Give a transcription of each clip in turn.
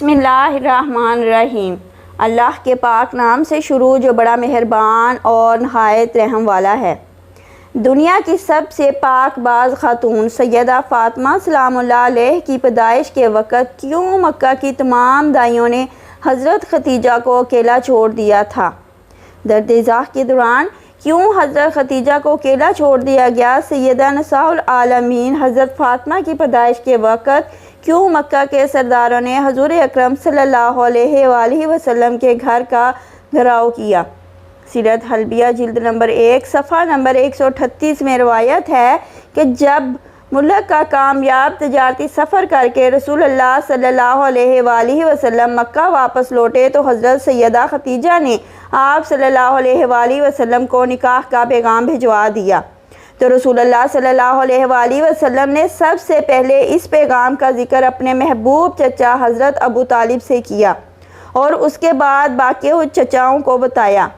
بسم اللہ الرحمن الرحیم۔ اللہ کے پاک نام سے شروع جو بڑا مہربان اور نہایت رحم والا ہے۔ دنیا کی سب سے پاک باز خاتون سیدہ فاطمہ سلام اللہ علیہ کی پیدائش کے وقت کیوں مکہ کی تمام دائیوں نے حضرت ختیجہ کو اکیلا چھوڑ دیا تھا؟ درد ذاق کے دوران کیوں حضرت ختیجہ کو اکیلا چھوڑ دیا گیا؟ سیدہ نساء العالمین حضرت فاطمہ کی پیدائش کے وقت کیوں مکہ کے سرداروں نے حضور اکرم صلی اللہ علیہ وآلہ وسلم کے گھر کا گھیراؤ کیا؟ سیرت حلبیہ جلد نمبر 1 صفحہ نمبر 138 میں روایت ہے کہ جب ملک کا کامیاب تجارتی سفر کر کے رسول اللہ صلی اللہ علیہ وآلہ وسلم مکہ واپس لوٹے تو حضرت سیدہ ختیجہ نے آپ صلی اللہ علیہ وآلہ وسلم کو نکاح کا پیغام بھجوا دیا، تو رسول اللہ صلی اللہ علیہ وآلہ وسلم نے سب سے پہلے اس پیغام کا ذکر اپنے محبوب چچا حضرت ابو طالب سے کیا اور اس کے بعد باقی چچاؤں کو بتایا۔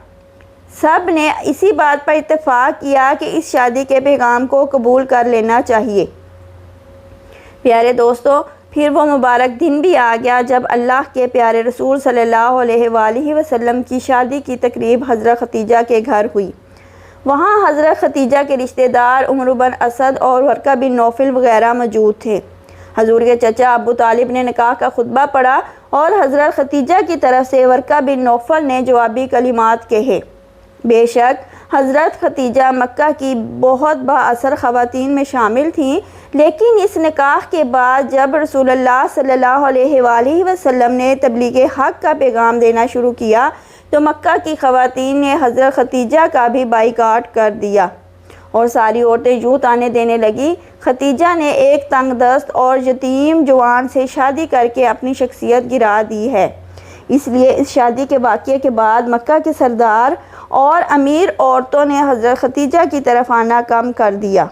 سب نے اسی بات پر اتفاق کیا کہ اس شادی کے پیغام کو قبول کر لینا چاہیے۔ پیارے دوستو، پھر وہ مبارک دن بھی آ گیا جب اللہ کے پیارے رسول صلی اللہ علیہ وآلہ وسلم کی شادی کی تقریب حضرت ختیجہ کے گھر ہوئی۔ وہاں حضرت ختیجہ کے رشتہ دار عمر بن اسد اور ورقہ بن نوفل وغیرہ موجود تھے۔ حضور کے چچا ابو طالب نے نکاح کا خطبہ پڑھا اور حضرت ختیجہ کی طرف سے ورقہ بن نوفل نے جوابی کلمات کہے۔ بے شک حضرت ختیجہ مکہ کی بہت با اثر خواتین میں شامل تھیں، لیکن اس نکاح کے بعد جب رسول اللہ صلی اللہ علیہ وآلہ وسلم نے تبلیغ حق کا پیغام دینا شروع کیا تو مکہ کی خواتین نے حضرت ختیجہ کا بھی بائیکاٹ کر دیا اور ساری عورتیں یوں تانے دینے لگی، ختیجہ نے ایک تنگ دست اور یتیم جوان سے شادی کر کے اپنی شخصیت گرا دی ہے۔ اس لیے اس شادی کے واقعے کے بعد مکہ کے سردار اور امیر عورتوں نے حضرت ختیجہ کی طرف آنا کم کر دیا۔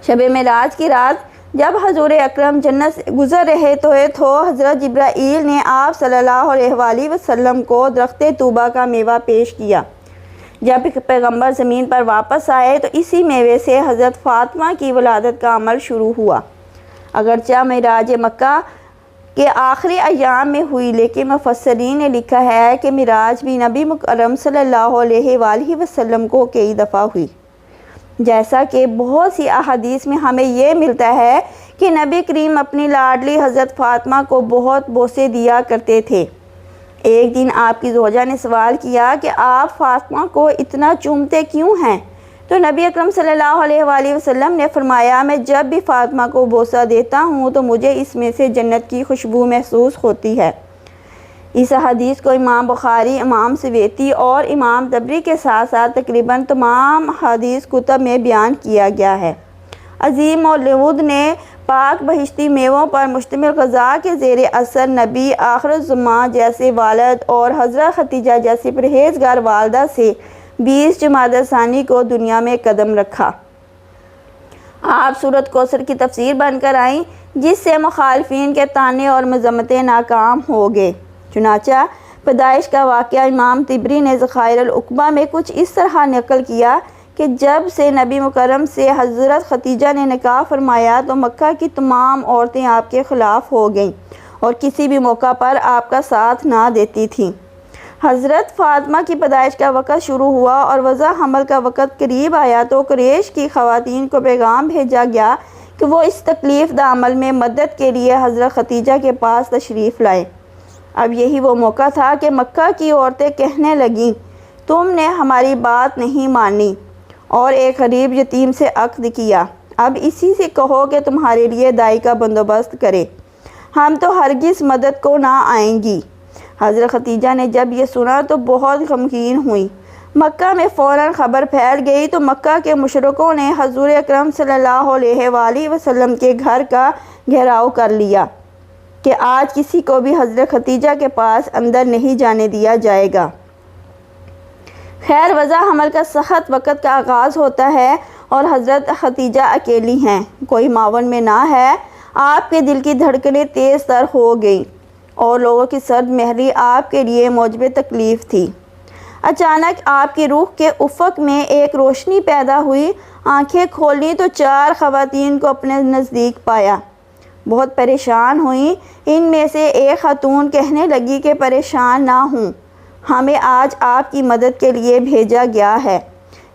شب معراج کی رات جب حضور اکرم جنت سے گزر رہے تو حضرت جبرائیل نے آپ صلی اللہ علیہ وآلہ وسلم کو درخت طوبہ کا میوہ پیش کیا۔ جب پیغمبر زمین پر واپس آئے تو اسی میوے سے حضرت فاطمہ کی ولادت کا عمل شروع ہوا۔ اگرچہ معراج مکہ کے آخری ایام میں ہوئی، لیکن مفسرین نے لکھا ہے کہ معراج بھی نبی مکرم صلی اللہ علیہ وآلہ وسلم کو کئی دفعہ ہوئی، جیسا کہ بہت سی احادیث میں ہمیں یہ ملتا ہے کہ نبی کریم اپنی لاڈلی حضرت فاطمہ کو بہت بوسے دیا کرتے تھے۔ ایک دن آپ کی زوجہ نے سوال کیا کہ آپ فاطمہ کو اتنا چومتے کیوں ہیں؟ تو نبی اکرم صلی اللہ علیہ وآلہ وسلم نے فرمایا، میں جب بھی فاطمہ کو بوسہ دیتا ہوں تو مجھے اس میں سے جنت کی خوشبو محسوس ہوتی ہے۔ اس حدیث کو امام بخاری، امام سویتی اور امام طبری کے ساتھ ساتھ تقریباً تمام حدیث کتب میں بیان کیا گیا ہے۔ عظیم مولود نے پاک بہشتی میووں پر مشتمل غذا کے زیر اثر نبی آخر الزماں جیسے والد اور حضرت ختیجہ جیسی پرہیزگار والدہ سے 20 جمادی ثانی کو دنیا میں قدم رکھا۔ آپ سورۃ کوثر کی تفسیر بن کر آئیں، جس سے مخالفین کے طعنے اور مذمتیں ناکام ہو گئے۔ چنانچہ پیدائش کا واقعہ امام طبری نے ذخائر العقبہ میں کچھ اس طرح نقل کیا کہ جب سے نبی مکرم سے حضرت ختیجہ نے نکاح فرمایا تو مکہ کی تمام عورتیں آپ کے خلاف ہو گئیں اور کسی بھی موقع پر آپ کا ساتھ نہ دیتی تھیں۔ حضرت فاطمہ کی پیدائش کا وقت شروع ہوا اور وضع حمل کا وقت قریب آیا تو قریش کی خواتین کو پیغام بھیجا گیا کہ وہ اس تکلیف دہ عمل میں مدد کے لیے حضرت ختیجہ کے پاس تشریف لائیں۔ اب یہی وہ موقع تھا کہ مکہ کی عورتیں کہنے لگیں، تم نے ہماری بات نہیں مانی اور ایک غریب یتیم سے عقد کیا، اب اسی سے کہو کہ تمہارے لیے دائی کا بندوبست کرے، ہم تو ہرگز مدد کو نہ آئیں گی۔ حضرت ختیجہ نے جب یہ سنا تو بہت غمگین ہوئی۔ مکہ میں فوراً خبر پھیل گئی تو مکہ کے مشرکوں نے حضور اکرم صلی اللہ علیہ وآلہ وسلم کے گھر کا گھیراؤ کر لیا کہ آج کسی کو بھی حضرت ختیجہ کے پاس اندر نہیں جانے دیا جائے گا۔ خیر، وضع حمل کا سخت وقت کا آغاز ہوتا ہے اور حضرت ختیجہ اکیلی ہیں، کوئی معاون میں نہ ہے۔ آپ کے دل کی دھڑکنیں تیز تر ہو گئیں اور لوگوں کی سرد مہری آپ کے لیے موجب تکلیف تھی۔ اچانک آپ کی روح کے افق میں ایک روشنی پیدا ہوئی، آنکھیں کھولی تو 4 خواتین کو اپنے نزدیک پایا۔ بہت پریشان ہوئیں۔ ان میں سے ایک خاتون کہنے لگی کہ پریشان نہ ہوں، ہمیں آج آپ کی مدد کے لیے بھیجا گیا ہے۔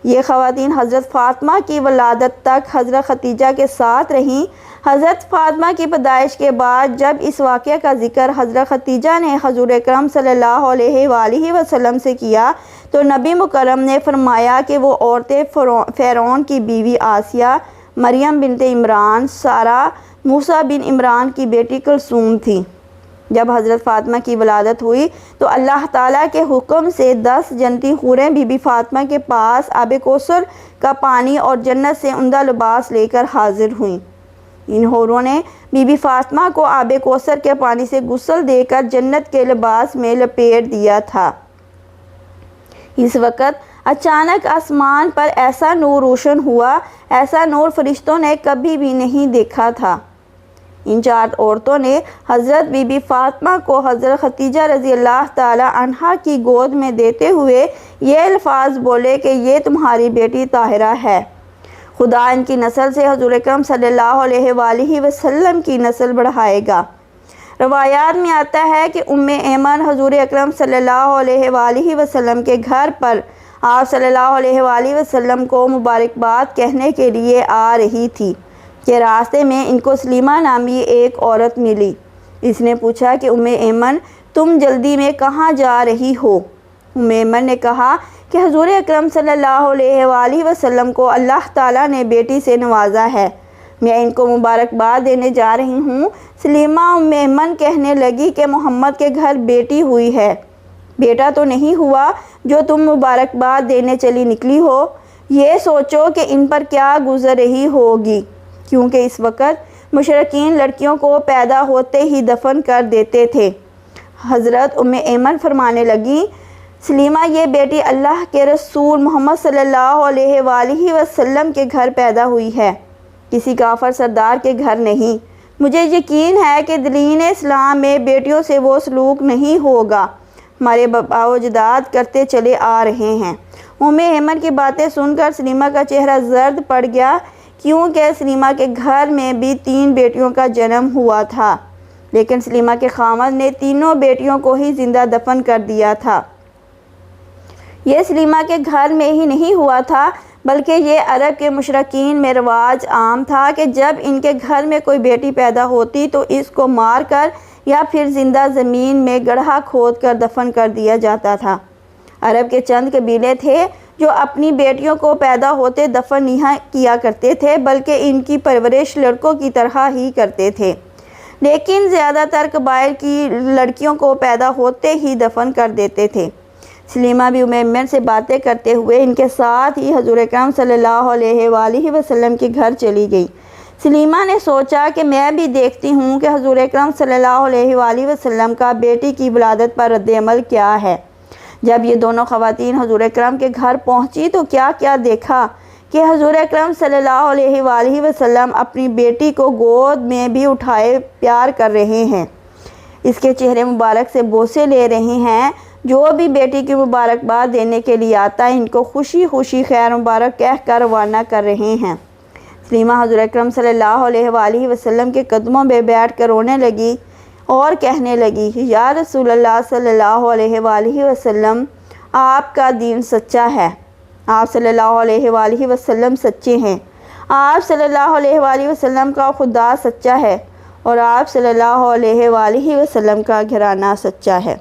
یہ خواتین حضرت فاطمہ کی ولادت تک حضرت ختیجہ کے ساتھ رہیں۔ حضرت فاطمہ کی پیدائش کے بعد جب اس واقعہ کا ذکر حضرت ختیجہ نے حضور اکرم صلی اللہ علیہ وآلہ وسلم سے کیا تو نبی مکرم نے فرمایا کہ وہ عورتیں فرعون کی بیوی آسیہ، مریم بنت عمران، سارہ، موسیٰ بن عمران کی بیٹی کلثوم تھیں۔ جب حضرت فاطمہ کی ولادت ہوئی تو اللہ تعالیٰ کے حکم سے 10 جنتی حوریں بی بی فاطمہ کے پاس آب کوثر کا پانی اور جنت سے عمدہ لباس لے کر حاضر ہوئیں۔ ان حوروں نے بی بی فاطمہ کو آب کوثر کے پانی سے غسل دے کر جنت کے لباس میں لپیٹ دیا تھا۔ اس وقت اچانک آسمان پر ایسا نور روشن ہوا، ایسا نور فرشتوں نے کبھی بھی نہیں دیکھا تھا۔ ان 4 عورتوں نے حضرت بی بی فاطمہ کو حضرت ختیجہ رضی اللہ تعالی عنہا کی گود میں دیتے ہوئے یہ الفاظ بولے کہ یہ تمہاری بیٹی طاہرہ ہے، خدا ان کی نسل سے حضور اکرم صلی اللہ علیہ وآلہ وسلم کی نسل بڑھائے گا۔ روایات میں آتا ہے کہ ایمن حضور اکرم صلی اللہ علیہ وآلہ وسلم کے گھر پر آپ صلی اللہ علیہ وآلہ وسلم کو مبارکباد کہنے کے لیے آ رہی تھی کہ راستے میں ان کو سلیمہ نامی ایک عورت ملی۔ اس نے پوچھا کہ ایمن تم جلدی میں کہاں جا رہی ہو؟ ایمن نے کہا کہ حضور اکرم صلی اللہ علیہ وآلہ وسلم کو اللہ تعالیٰ نے بیٹی سے نوازا ہے، میں ان کو مبارکباد دینے جا رہی ہوں۔ سلیمہ ایمن کہنے لگی کہ محمد کے گھر بیٹی ہوئی ہے، بیٹا تو نہیں ہوا جو تم مبارکباد دینے چلی نکلی ہو؟ یہ سوچو کہ ان پر کیا گزر رہی ہوگی، کیونکہ اس وقت مشرکین لڑکیوں کو پیدا ہوتے ہی دفن کر دیتے تھے۔ حضرت ایمن فرمانے لگیں، سلیمہ یہ بیٹی اللہ کے رسول محمد صلی اللہ علیہ وآلہ وسلم کے گھر پیدا ہوئی ہے، کسی کافر سردار کے گھر نہیں۔ مجھے یقین ہے کہ دین اسلام میں بیٹیوں سے وہ سلوک نہیں ہوگا، ہمارے باپ و اجداد کرتے چلے آ رہے ہیں۔ ایمن کی باتیں سن کر سلیمہ کا چہرہ زرد پڑ گیا، کیونکہ سلیمہ کے گھر میں بھی 3 بیٹیوں کا جنم ہوا تھا، لیکن سلیمہ کے خاوند نے تینوں بیٹیوں کو ہی زندہ دفن کر دیا تھا۔ یہ سلیمہ کے گھر میں ہی نہیں ہوا تھا، بلکہ یہ عرب کے مشرکین میں رواج عام تھا کہ جب ان کے گھر میں کوئی بیٹی پیدا ہوتی تو اس کو مار کر یا پھر زندہ زمین میں گڑھا کھود کر دفن کر دیا جاتا تھا۔ عرب کے چند قبیلے تھے جو اپنی بیٹیوں کو پیدا ہوتے دفن نہیں کیا کرتے تھے، بلکہ ان کی پرورش لڑکوں کی طرح ہی کرتے تھے، لیکن زیادہ تر قبائل کی لڑکیوں کو پیدا ہوتے ہی دفن کر دیتے تھے۔ سلیمہ بھی ایمن سے باتیں کرتے ہوئے ان کے ساتھ ہی حضور اکرم صلی اللہ علیہ وآلہ وسلم کے گھر چلی گئی۔ سلیمہ نے سوچا کہ میں بھی دیکھتی ہوں کہ حضور اکرم صلی اللہ علیہ وآلہ وسلم کا بیٹی کی ولادت پر رد عمل کیا ہے۔ جب یہ دونوں خواتین حضور اکرم کے گھر پہنچی تو کیا دیکھا کہ حضور اکرم صلی اللہ علیہ وآلہ وسلم اپنی بیٹی کو گود میں بھی اٹھائے پیار کر رہے ہیں، اس کے چہرے مبارک سے بوسے لے رہے ہیں۔ جو بھی بیٹی کی مبارکباد دینے کے لیے آتا ہے ان کو خوشی خوشی خیر مبارک کہہ کر روانہ کر رہے ہیں۔ سلیمہ حضور اکرم صلی اللہ علیہ وآلہ وسلم کے قدموں میں بیٹھ کر رونے لگی اور کہنے لگی، یا رسول اللہ صلی اللہ علیہ وآلہ وسلم، آپ کا دین سچا ہے، آپ صلی اللہ علیہ وآلہ وسلم سچے ہیں، آپ صلی اللہ علیہ وآلہ وسلم کا خدا سچا ہے، اور آپ صلی اللہ علیہ وآلہ وسلم کا گھرانہ سچا ہے۔